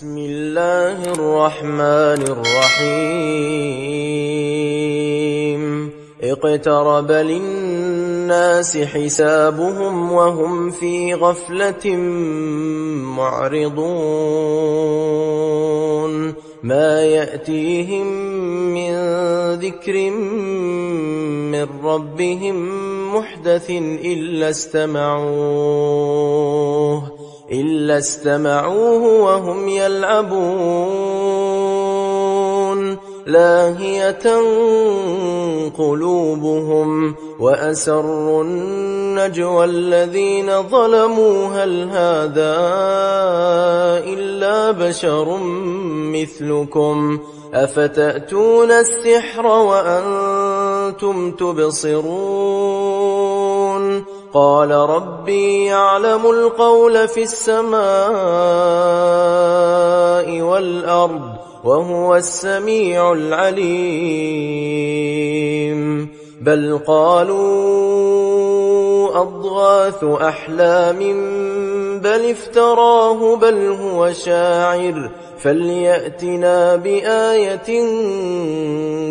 بسم الله الرحمن الرحيم اقترب للناس حسابهم وهم في غفلة معرضون ما يأتيهم من ذكر من ربهم محدث إلا استمعوه وهم يلعبون لاهية قلوبهم وأسروا النجوى الذين ظلموا هل هذا إلا بشر مثلكم أفتأتون السحر وأنتم تبصرون قال ربي يعلم القول في السماء والأرض وهو السميع العليم بل قالوا أضغاث أحلام بل افتراه بل هو شاعر فليأتنا بآية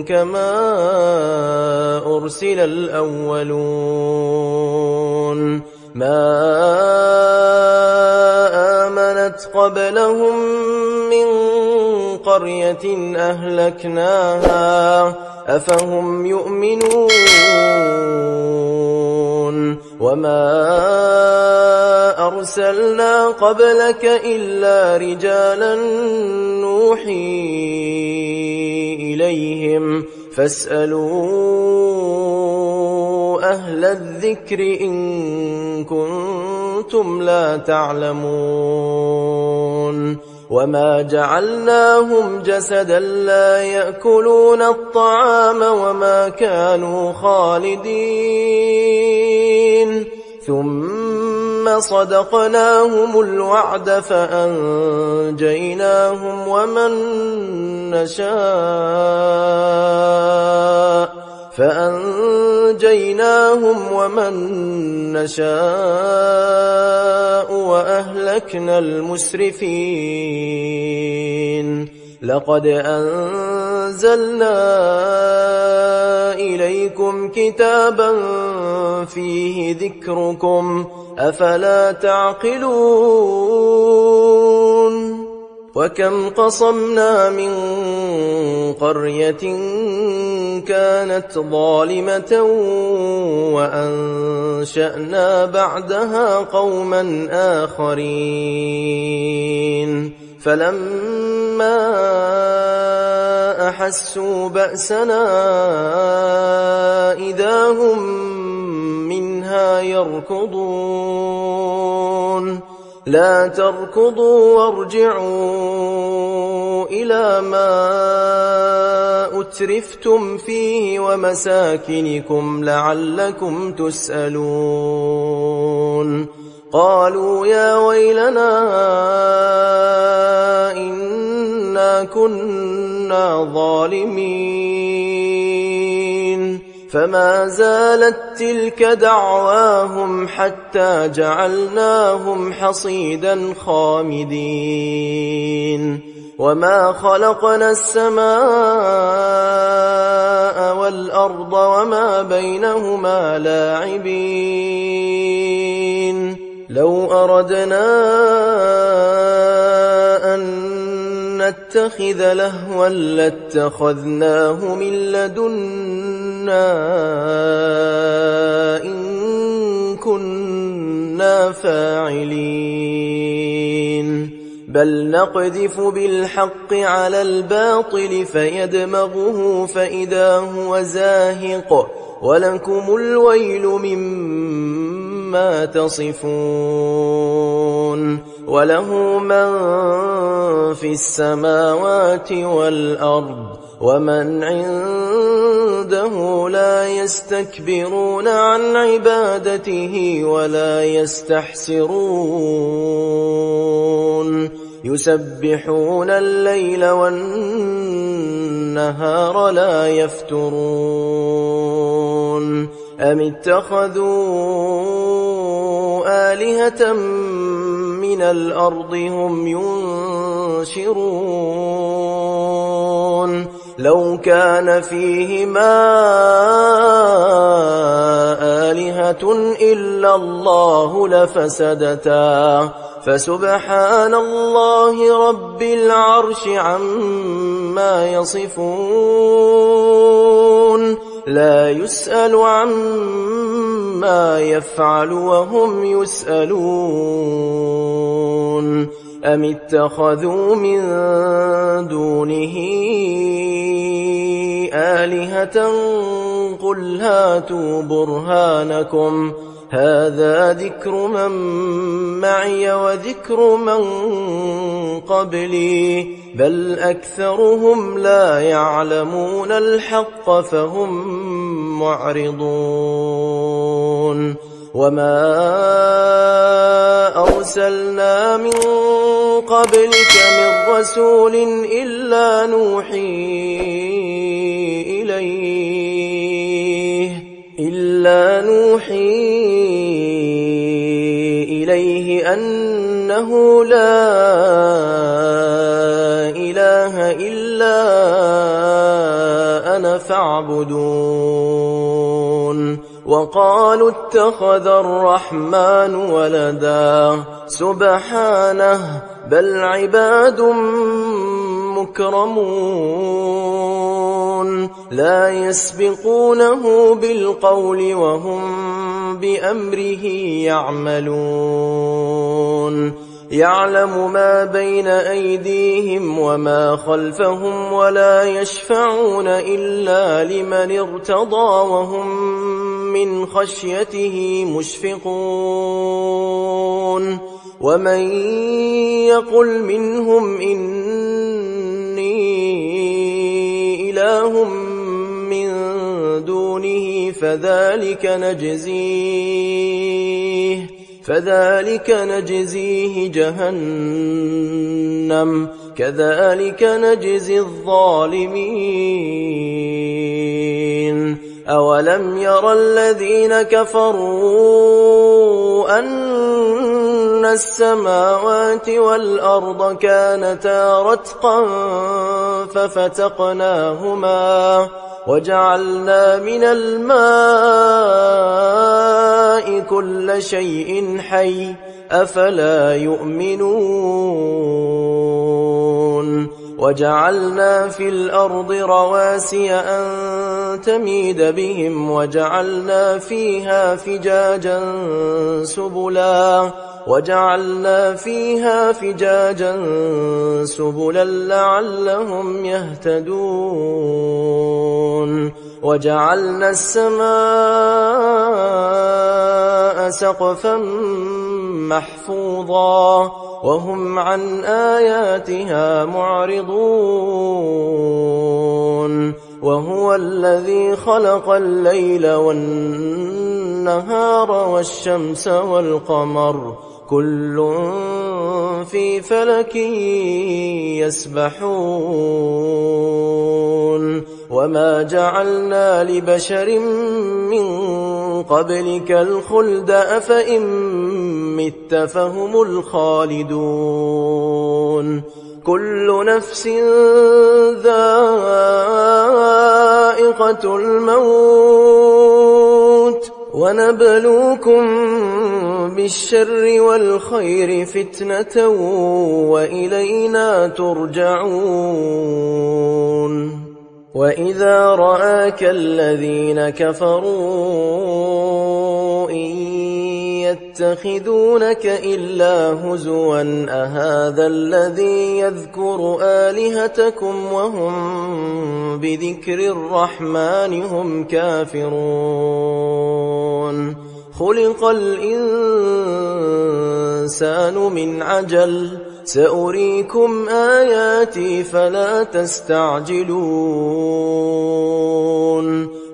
كما أرسل الأولون ما آمنت قبلهم من قرية أهلكناها أفهم يؤمنون وما أرسلنا قبلك إلا رجالا نوحي إليهم فاسألوا أهل الذكر إن كنتم لا تعلمون وما جعلناهم جسدا لا يأكلون الطعام وما كانوا خالدين ثم صدقناهم الوعد فأنجيناهم ومن نشاء وأهلكنا المسرفين لقد أنزلنا إليكم كتابا فيه ذكركم أفلا تعقلون وكم قصمنا من قرية كانت ظالمة وأنشأنا بعدها قوما آخرين فلما أحسوا بأسنا إذا هم منها يركضون لا تركضوا وارجعوا إلى ما أترفتم فيه ومساكنكم لعلكم تسألون قالوا يا ويلنا إنا كنا ظالمين فما زالت تلك دعواهم حتى جعلناهم حصيدا خامدين وما خلقنا السماء والأرض وما بينهما لاعبين لو أردنا أن نتخذ لهوا لاتخذناه من لدنا إن كنا فاعلين بل نقذف بالحق على الباطل فيدمغه فإذا هو زاهق ولكم الويل مما تصفون وله من في السماوات والأرض ومن عنده لا يستكبرون عن عبادته ولا يستحسرون يسبحون الليل والنهار لا يفترون أم اتخذوا آلهة من الأرض هم ينشرون ينشرون لو كان فيهما آلهة إلا الله لفسدتا فسبحان الله رب العرش عما يصفون لا يسأل عما يفعل وهم يسألون أم اتخذوا من دونه آلهة قل هاتوا برهانكم هذا ذكر من معي وذكر من قبلي بل أكثرهم لا يعلمون الحق فهم معرضون وما أرسلنا من قبلك من رسول إلا نوحي إليه أنه لا إله إلا أنا فاعبدون وقالوا اتخذ الرحمن ولدا سبحانه بل عباد مكرمون لا يسبقونه بالقول وهم بأمره يعملون يعلم ما بين أيديهم وما خلفهم ولا يشفعون إلا لمن ارتضى وهم من خشيته مشفقون ومن يقل منهم إني إله من دونه فذلك نجزيه جهنم كذلك نجزي الظالمين أولم ير الذين كفروا أن السماوات والأرض كانتا رتقا ففتقناهما وجعلنا من الماء كل شيء حي أفلا يؤمنون وجعلنا في الأرض رواسي أن تميد بهم وجعلنا فيها فجاجا سبلا لعلهم يهتدون وجعلنا السماء سقفا محفوظا وهم عن آياتها معرضون وهو الذي خلق الليل والنهار والشمس والقمر كل في فلك يسبحون وما جعلنا لبشر من قبلك الخلد أفإن مت فهم الخالدون كل نفس ذائقة الموت ونبلوكم بالشر والخير فتنة وإلينا ترجعون وإذا رآك الذين كفروا إن يتخذونك إلا هزوا أهذا الذي يذكر آلهتكم وهم بذكر الرحمن هم كافرون خلق الإنسان من عجل سأريكم آياتي فلا تستعجلون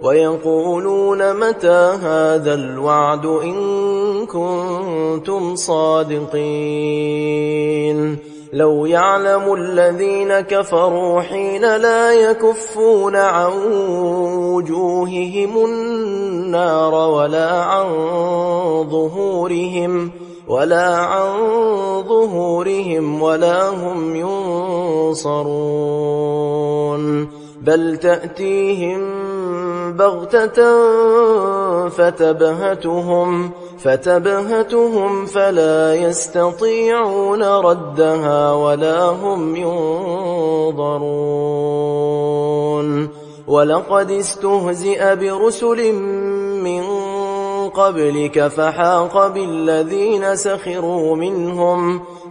ويقولون متى هذا الوعد إن كنتم صادقين لو يعلم الذين كفروا حين لا يكفون عن وجوههم النار ولا عن ظهورهم ولا عن ظهورهم ولا هم ينصرون بل تأتيهم بغتة فتبهتهم فلا يستطيعون ردها ولا هم ينظرون ولقد استهزئ برسل من قبلك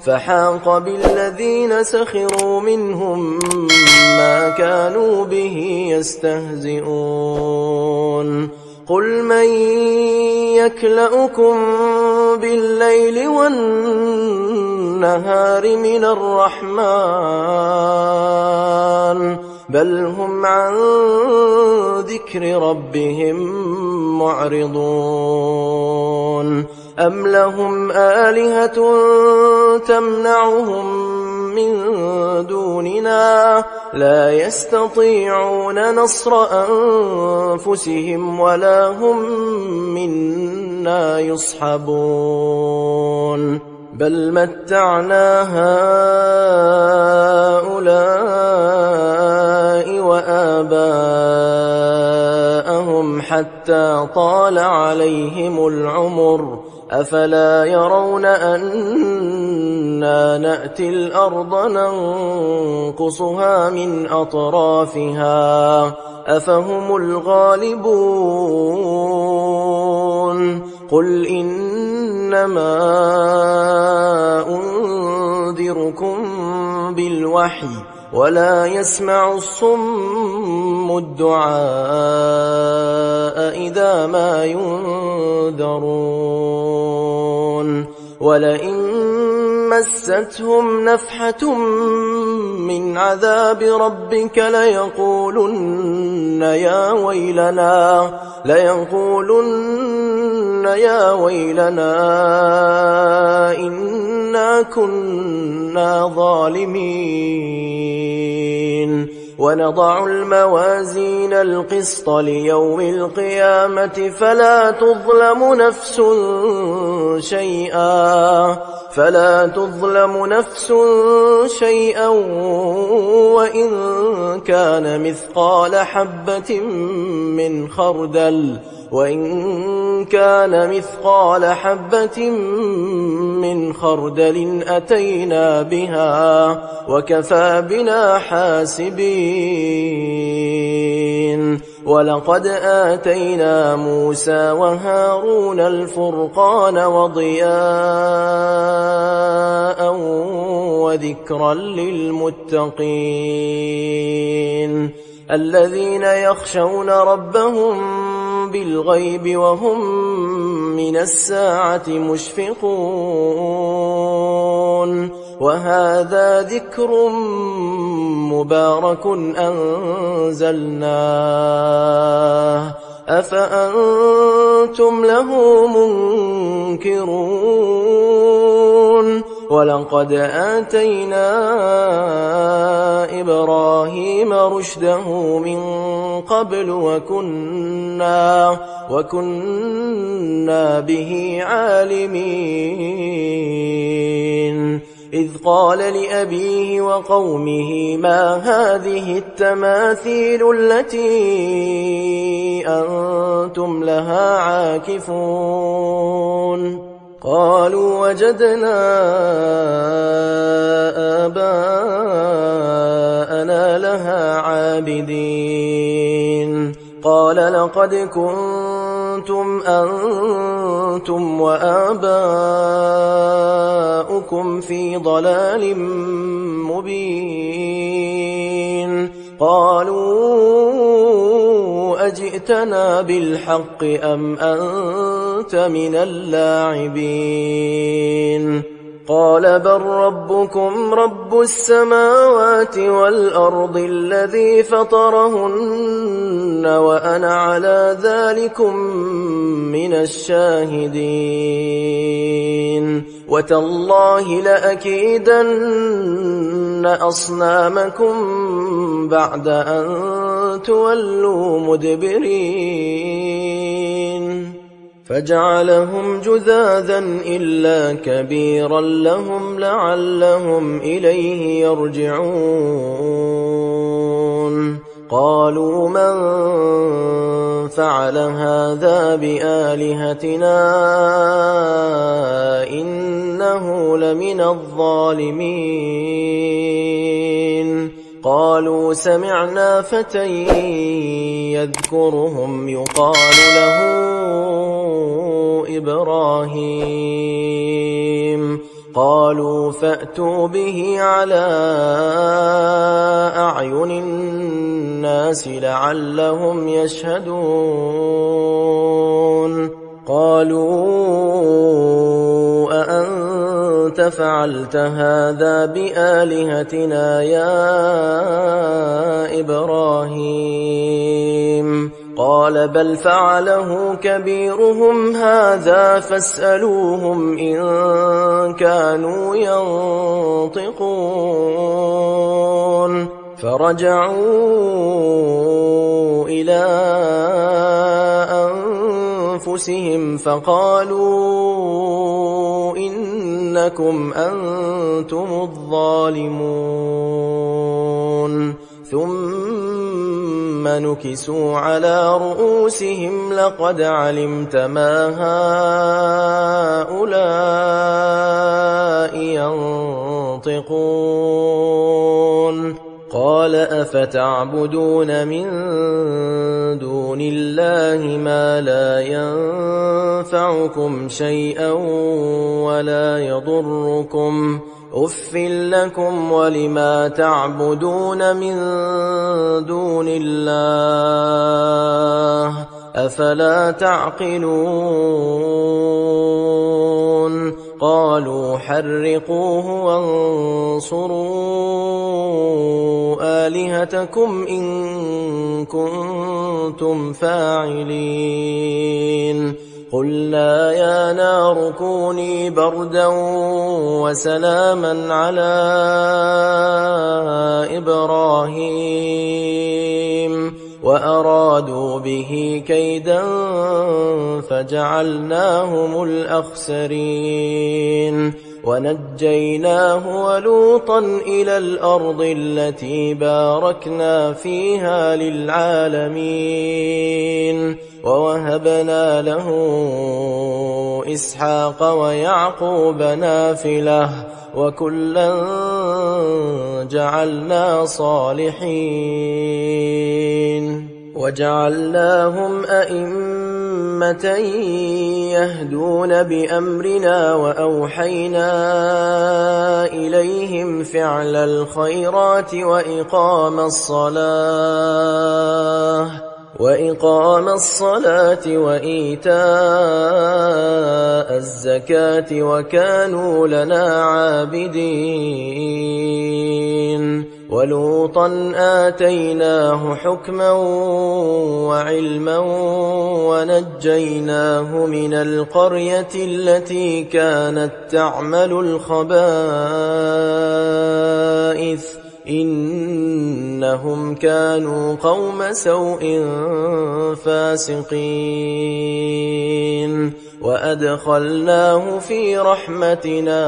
فحاق بالذين سخروا منهم ما كانوا به يستهزئون قل من يكلؤكم بالليل والنهار من الرحمن بل هم عن ذكر ربهم معرضون أم لهم آلهة تمنعهم من دوننا لا يستطيعون نصر أنفسهم ولا هم منا يصحبون بل متعنا هؤلاء وآباءهم حتى طال عليهم العمر أفلا يرون أنا نأتي الأرض ننقصها من أطرافها أفهم الغالبون قل إنما أنذركم بالوحي ولا يسمع الصم الدعاء إذا ما ينذرون ولئن مستهم نفحة من عذاب ربك ليقولن يا ويلنا إنا كنا ظالمين ونضع الموازين القسط ليوم القيامة فلا تظلم نفس شيئا وإن كان مثقال حبة من خردل أتينا بها وكفى بنا حاسبين ولقد آتينا موسى وهارون الفرقان وضياء وذكرا للمتقين الذين يخشون ربهم بالغيب وهم من الساعة مشفقون وهذا ذكر مبارك أنزلناه أفأنتم له منكرون ولقد آتينا إبراهيم رشده من قبل وكنا به عالمين إذ قال لأبيه وقومه ما هذه التماثيل التي أنتم لها عاكفون قالوا وجدنا آباءنا لها عابدين قال لقد كنتم أنتم وآباؤكم في ضلال مبين قالوا أجئتنا بالحق أم أنت من اللاعبين قال بل ربكم رب السماوات والأرض الذي فطرهن وأنا على ذلكم من الشاهدين وتالله لأكيدن أصنامكم بعد أن تولوا مدبرين فجعلهم جذاذا إلا كبيرا لهم لعلهم إليه يرجعون قالوا من فعل هذا بآلهتنا إنه لمن الظالمين قالوا سمعنا فتى يذكرهم يقال له إبراهيم قالوا فأتوا به على أعين الناس لعلهم يشهدون قالوا أأنت فعلت هذا بآلهتنا يا إبراهيم قال بل فعله كبيرهم هذا فاسألوهم إن كانوا ينطقون فرجعوا إلى أنفسهم فقالوا إنكم أنتم الظالمون ثم نكسوا على رؤوسهم لقد علمت ما هؤلاء ينطقون قال أفتعبدون من دون الله ما لا ينفعكم شيئا ولا يضركم أف لكم ولما تعبدون من دون الله أفلا تعقلون قالوا حرقوه وانصروا آلهتكم إن كنتم فاعلين قلنا يا نار كوني بردا وسلاما على إبراهيم وأرادوا به كيدا فجعلناهم الأخسرين ونجيناه ولوطا إلى الأرض التي باركنا فيها للعالمين ووهبنا له إسحاق ويعقوب نافلة وكلا جعلنا صالحين وجعلناهم أئمة يهدون بأمرنا وأوحينا إليهم فعل الخيرات وإقام الصلاة وإيتاء الزكاة وكانوا لنا عابدين ولوطا آتيناه حكما وعلما ونجيناه من القرية التي كانت تعمل الخبائث إنهم كانوا قوم سوء فاسقين وأدخلناه في رحمتنا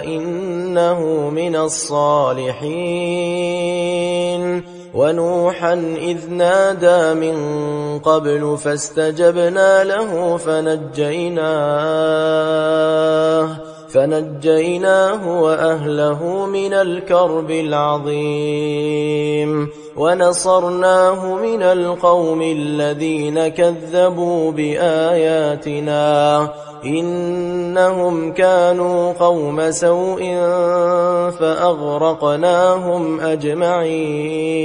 إنه من الصالحين ونوحا إذ نادى من قبل فاستجبنا له فنجيناه وأهله من الكرب العظيم ونصرناه من القوم الذين كذبوا بآياتنا إنهم كانوا قوم سوء فأغرقناهم أجمعين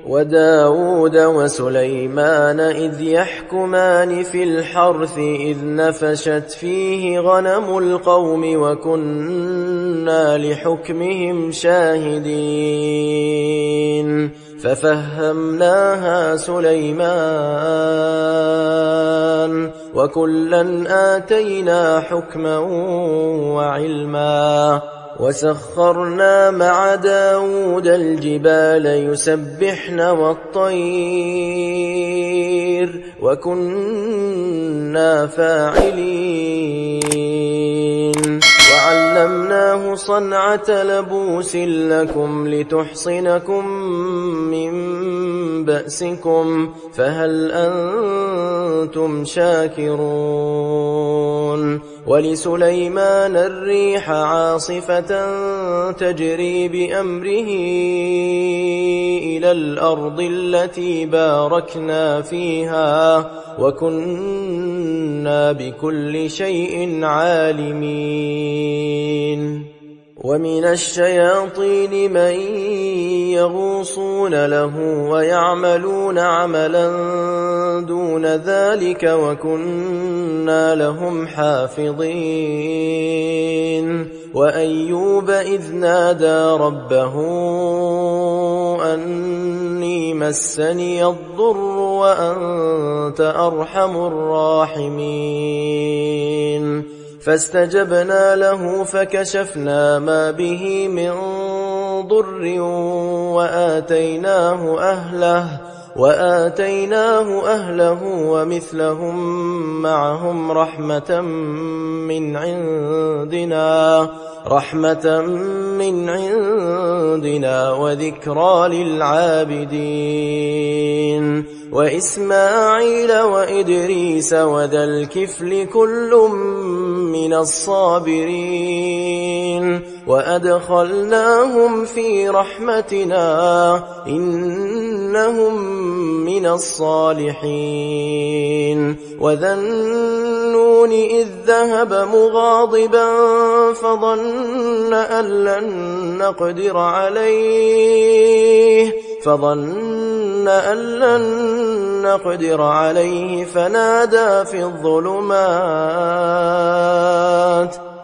وداود وسليمان إذ يحكمان في الحرث إذ نفشت فيه غنم القوم وكنا لحكمهم شاهدين ففهمناها سليمان وكلا آتينا حكما وعلما وسخرنا مع داود الجبال يسبحن والطير وكنا فاعلين وعلمناه صنعة لبوس لكم لتحصنكم من بأسكم فهل أنتم شاكرون ولسليمان الريح عاصفة تجري بأمره إلى الأرض التي باركنا فيها وكنا بكل شيء عالمين ومن الشياطين من يغوصون له ويعملون عملا دون ذلك وكنا لهم حافظين وأيوب إذ نادى ربه أني مسني الضر وأنت أرحم الراحمين فاستجبنا له فكشفنا ما به من ضر وآتيناه أهله ومثلهم معهم رحمة من عندنا وذكرى للعابدين وإسماعيل وإدريس وذا الكفل كل من الصابرين وأدخلناهم في رحمتنا إنهم من الصالحين وذا النون إذ ذهب مغاضبا فظن أن لن نقدر عليه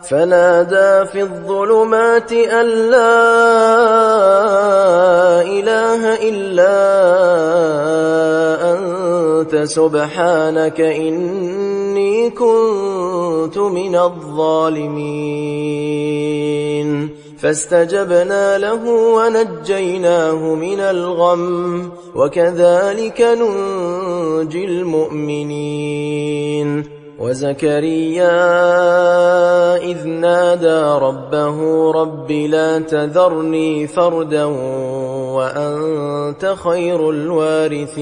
فنادى في الظلمات أن لا إله إلا أنت سبحانك إني كنت من الظالمين فاستجبنا له ونجيناه من الغم وكذلك ننجي المؤمنين وزكريا إذ نادى ربه رب لا تذرني فردا وأنت خير الوارثين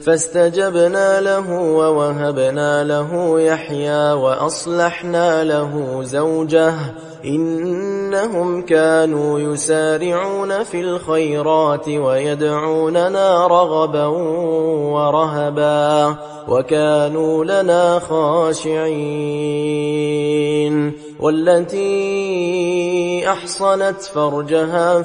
فاستجبنا له ووهبنا له يحيى وأصلحنا له زوجه إنهم كانوا يسارعون في الخيرات ويدعوننا رغبا ورهبا وكانوا لنا خاشعين والتي أحصنت فرجها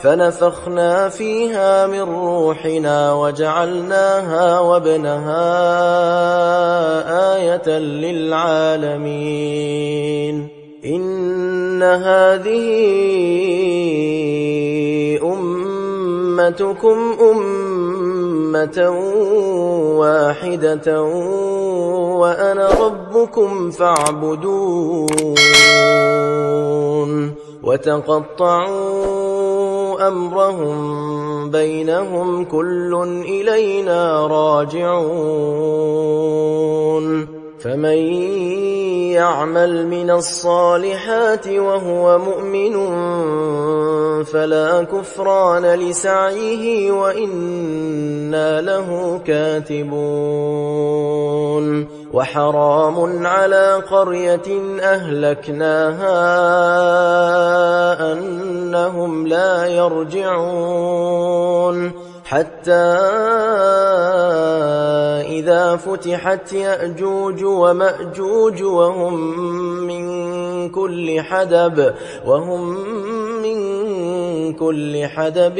فنفخنا فيها من روحنا وجعلناها وابنها آية للعالمين إن هذه أمتكم أمة واحدة وأنا ربكم فاعبدون وتقطعوا أمرهم بينهم كل إلينا راجعون فمن يعمل من الصالحات وهو مؤمن فلا كفران لسعيه وإنا له كاتبون وحرام على قرية أهلكناها أنهم لا يرجعون حتى إذا فتحت يأجوج ومأجوج وهم من كل حدب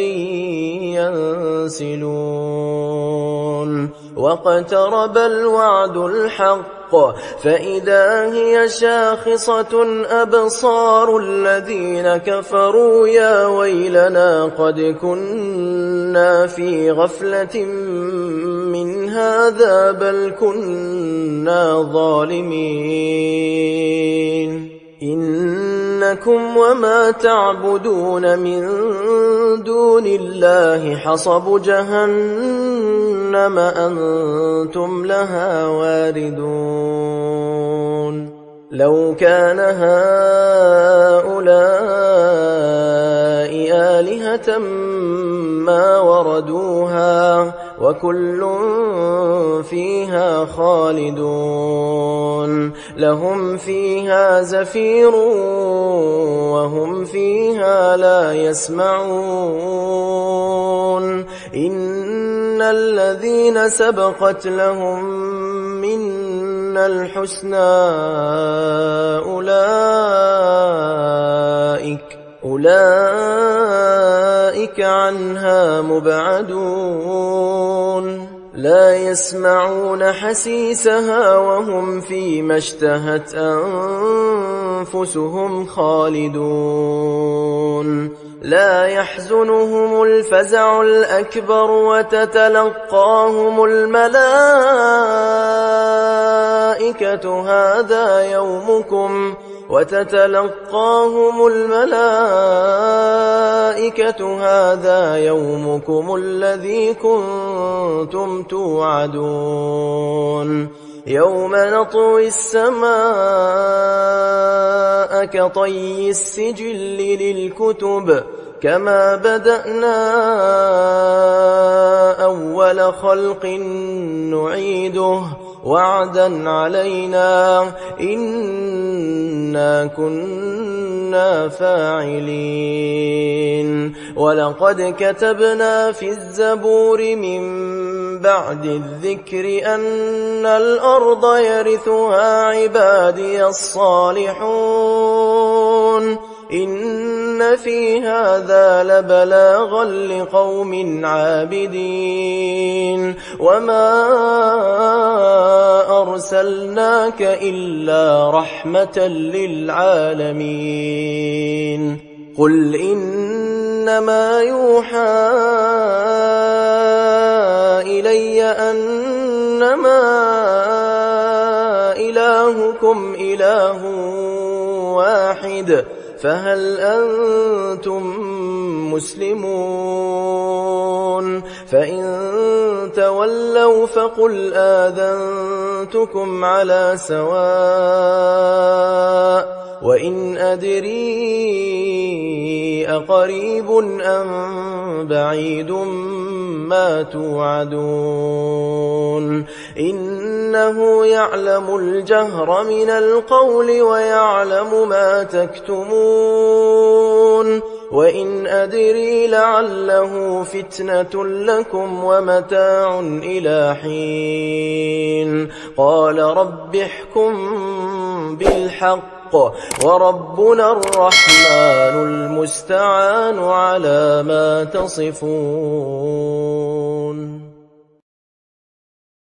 ينسلون واقترب الوعد الحق فإذا هي شاخصة أبصار الذين كفروا يا ويلنا قد كنا في غفلة من هذا بل كنا ظالمين إن إنكم وما تعبدون من دون الله حصب جهنم أنتم لها واردون لو كان هؤلاء آلهة ما وردوها وكل فيها خالدون لهم فيها زفير وهم فيها لا يسمعون إن الذين سبقت لهم منا الحسنى أولئك عنها مبعدون لا يسمعون حسيسها وهم فيما اشتهت أنفسهم خالدون لا يحزنهم الفزع الأكبر وتتلقاهم الملائكة هذا يومكم الذي كنتم توعدون يوم نطوي السماء كطي السجل للكتب كما بدأنا أول خلق نعيده وعدا علينا إنا كنا فاعلين ولقد كتبنا في الزبور من بعد الذكر أن الأرض يرثها عبادي الصالحون إن في هذا لبلاغا لقوم عابدين وما أرسلناك إلا رحمة للعالمين قل إنما يوحى إلي أنما إلهكم إله واحد فهل أنتم مسلمون فإن تولوا فقل آذنتكم على سواء وإن أدري أقريب أم بعيد ما توعدون إنه يعلم الجهر من القول ويعلم ما تكتمون وإن أدري لعله فتنة لكم ومتاع إلى حين قال رب احكم بالحق وربنا الرحمن المستعان على ما تصفون